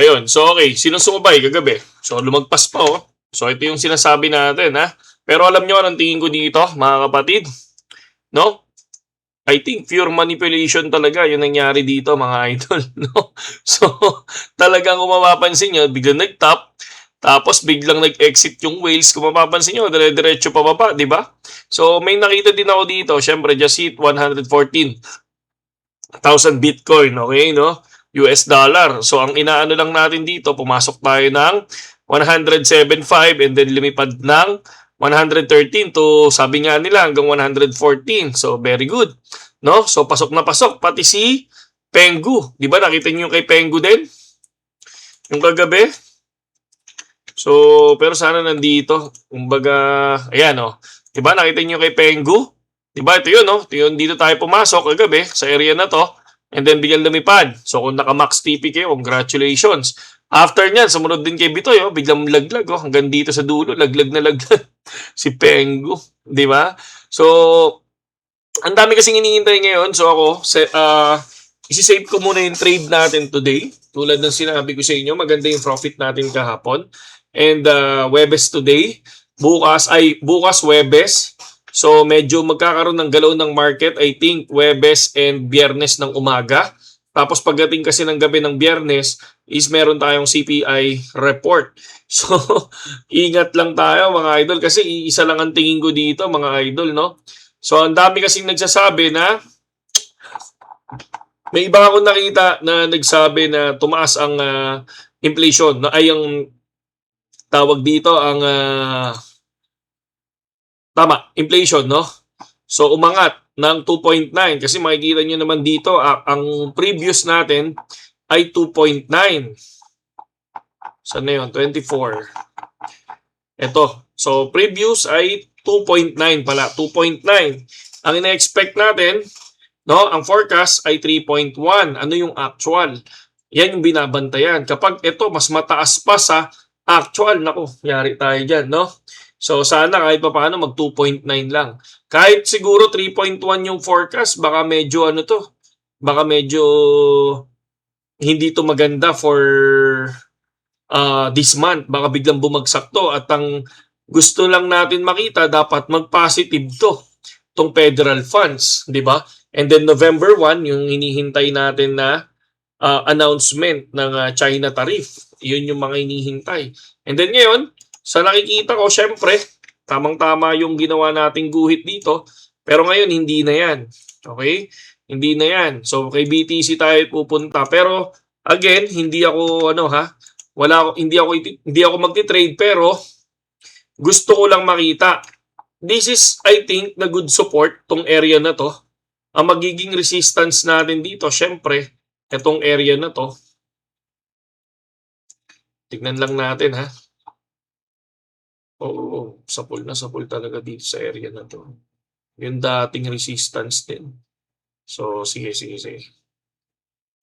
Ayun. So, okay. Sinong sumabay kagabi? So, lumagpas pa, oh. So, ito yung sinasabi natin, ha? Pero alam nyo, anong tingin ko dito, mga kapatid? No? I think pure manipulation talaga yung nangyari dito, mga idol. No? So, talagang kung mapapansin nyo, biglang nag-top, tapos biglang nag-exit yung whales. Kung mapapansin nyo, dire-diretso pababa, di ba? So, may nakita din ako dito. Syempre, just hit 114,000 Bitcoin, okay, no? US dollar. So, ang inaano lang natin dito, pumasok tayo ng 107.5 and then lumipad ng 113 to, sabi nga nila, hanggang 114. So, very good. No? So, pasok na pasok. Pati si Penggu. Di ba? Nakita niyo yung kay Penggu din? Yung kagabi? So, pero sana nandito. Kumbaga, ayan, oh. Di ba? Nakita niyo kay Penggu? Diba? Ito yun, no? Ito yun, dito tayo pumasok kagabi sa area na to. And then biglang lumipad. So kung naka-max TP kayo, congratulations. After nyan, sumunod din kay Bitoy, oh, biglang laglag, oh, hanggang dito sa dulo, laglag na laglag. Si Penggu, di ba? So, ang dami kasing iniintay ngayon. So ako, isi-save ko muna yung trade natin today. Tulad ng sinabi ko sa inyo, maganda yung profit natin kahapon. And Webes today. Bukas Webes. So medyo magkakaroon ng galaw ng market, I think Webes and Biyernes ng umaga. Tapos pagdating kasi ng gabi ng Biyernes is meron tayong CPI report. So ingat lang tayo mga idol kasi isa lang ang tingin ko dito mga idol, no? So ang dami kasing nagsasabi na may iba akong nakita na nagsabi na tumaas ang inflation, na ay ang tawag dito ang tama, inflation, no? So, umangat ng 2.9 kasi makikita nyo naman dito, ang previous natin ay 2.9. Saan na yun? 24. Ito. So, previous ay 2.9 pala. 2.9. Ang ina-expect natin, no, ang forecast ay 3.1. Ano yung actual? Yan yung binabantayan. Kapag ito mas mataas pa sa actual, nako, yari tayo dyan, no? So, sana kahit pa paano mag 2.9 lang. Kahit siguro 3.1 yung forecast, baka medyo ano to, baka medyo hindi to maganda for this month. Baka biglang bumagsak to at ang gusto lang natin makita, dapat mag-positive to, tong federal funds, di ba? And then November 1, yung hinihintay natin na announcement ng China tariff. Yun yung mga hinihintay. And then ngayon, sa nakikita ko, syempre, tamang-tama yung ginawa nating guhit dito. Pero ngayon, hindi na yan. Okay? Hindi na yan. So, kay BTC tayo pupunta. Pero, again, hindi ako, hindi ako magti-trade. Pero, gusto ko lang makita. This is, I think, na good support, tong area na to. Ang magiging resistance natin dito, syempre, itong area na to. Tignan lang natin, ha? Oo, sapul na sapul talaga dito sa area na to. Yung dating resistance din. So, sige.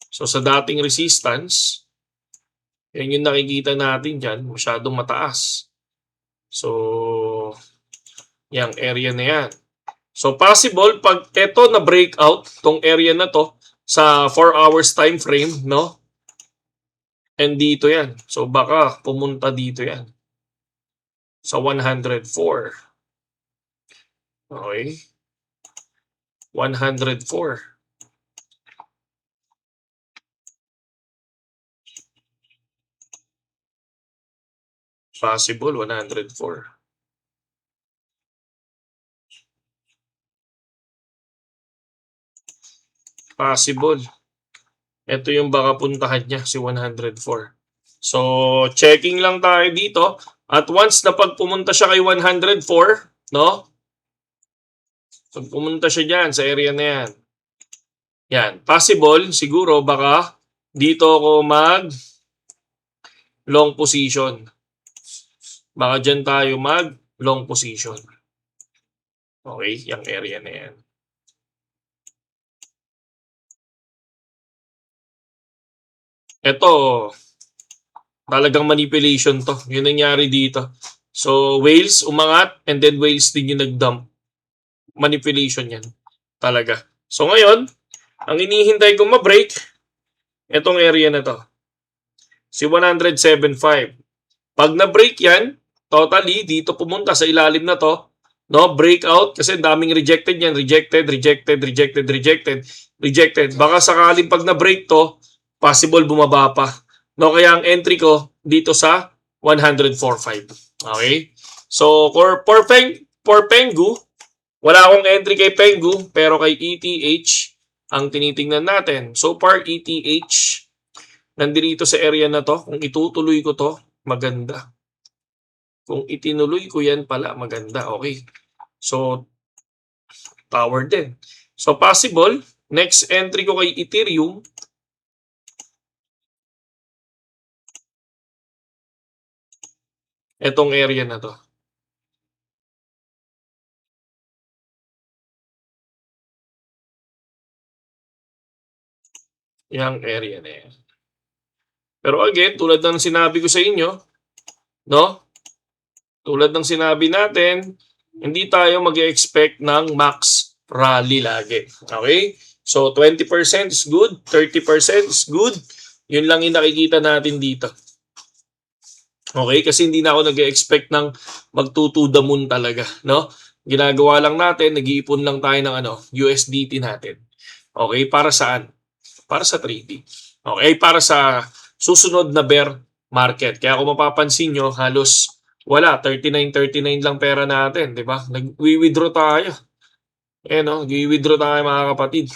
So, sa dating resistance, yan yung nakikita natin dyan, masyadong mataas. So, yung area na yan. So, possible, pag ito na breakout, tong area na to, sa 4 hours time frame, no? And dito yan. So, baka pumunta dito yan. Sa 104. Okay. 104. Possible, 104. Possible. Ito yung baka puntahan niya, si 104. So, checking lang tayo dito. At once na pag pumunta siya kay 104, no? Pag pumunta siya dyan sa area na yan. Yan. Possible, siguro, baka dito ako mag long position. Baka dyan tayo mag long position. Okay, yung area na yan. Ito, talagang manipulation to. Yun nangyari dito. So, whales umangat and then whales din yung nag-dump. Manipulation yan. Talaga. So, ngayon, ang inihintay kong ma-break, itong area na to. si 107.5. Pag na-break yan, totally, dito pumunta sa ilalim na to, no, breakout, kasi daming rejected yan, rejected. Baka sakaling pag na-break to, possible bumaba pa. No, kaya ang entry ko dito sa 104.5. Okay? So, for Pengu, wala akong entry kay Pengu, pero kay ETH, ang tinitingnan natin. So far, ETH, nandito sa area na to. Kung itutuloy ko to, maganda. Kung itinuloy ko yan pala, maganda. Okay. So, power din. So, possible. Next entry ko kay Ethereum, etong area na to. Yang area na yan. Pero again, tulad ng sinabi ko sa inyo, no? Tulad ng sinabi natin, hindi tayo mag-expect ng max rally lagi. Okay? So, 20% is good, 30% is good. Yun lang yung nakikita natin dito. Okay? Kasi hindi na ako nag-expect ng mag-to the moon talaga. No? Ginagawa lang natin, nag-iipon lang tayo ng USDT natin. Okay? Para saan? Para sa trading. Okay? Para sa susunod na bear market. Kaya kung mapapansin nyo, halos wala, 39 lang pera natin, di ba? Nag-withdraw tayo. Nag-withdraw tayo mga kapatid.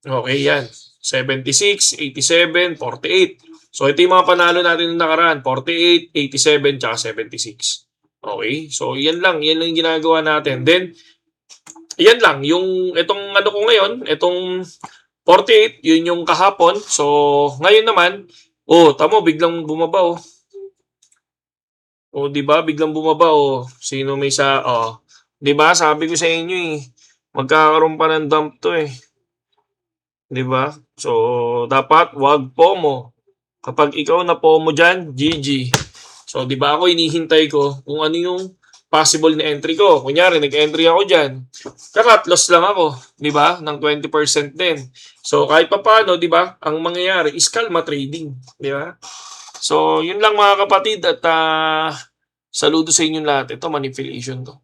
Okay, yan. 76, 87, 48. So, ito yung mga panalo natin ng nakaraan. 48, 87, tsaka 76. Okay? So, yan lang yung ginagawa natin. Then, yan lang. Itong ko ngayon, itong 48, yun yung kahapon. So, ngayon naman, tamo, biglang bumaba, di ba? Biglang bumaba, Sino may di ba? Sabi ko sa inyo, magkakaroon pa ng dump to, di ba? So, dapat wag FOMO. Kapag ikaw na FOMO dyan, GG. So, di ba ako inihintay ko kung ano yung possible na entry ko. Kunyari, nag-entry ako dyan. Kakat loss lang ako, di ba? Ng 20% din. So, kahit pa paano, di ba? Ang mangyayari is kalma trading, di ba? So, yun lang mga kapatid at saludo sa inyong lahat. Ito, manipulation to.